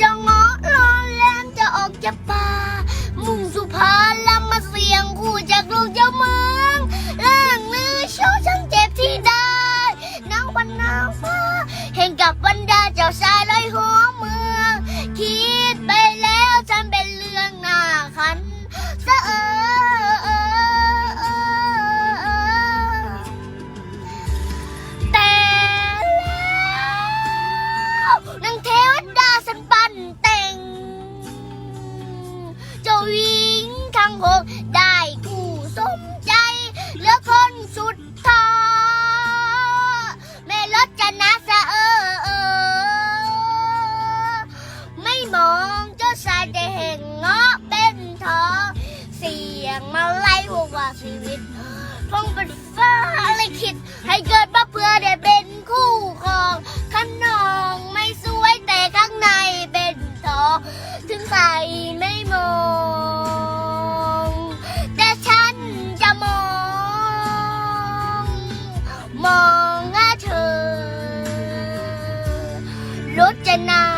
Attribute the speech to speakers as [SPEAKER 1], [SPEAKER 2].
[SPEAKER 1] จะเงาะรอแรงจะออกจากป่ามุ่งสุภาลำมาเสียงคู่จากลูกเจ้าเมืองเรื่องลือโชว์ช่างเจ็บที่ได้นางวันนางฟ้าเห็นกับบรรดาเจ้าชายลอยหัวเมืองคิดไปแล้วฉันเป็นเรื่องน่าขันสะแต่แล้วนางเทวดาสันปันแต่งเจ้าหญิงทั้งหกได้คู่สมใจเหลือคนสุดท้ายแม่รจนาไม่มองเจ้าชายได้แห่งเงาะเป็นทองเสียงมาไล่ว่าชีวิตคงเป็นฟ้าลิขิตให้เกิดมาเพื่อได้เป็นคู่ครองข้างนอกไม่สวยแต่ข้างในเป็นทองถึงใส่ไม่มองแต่ฉันจะมองเธอรจนา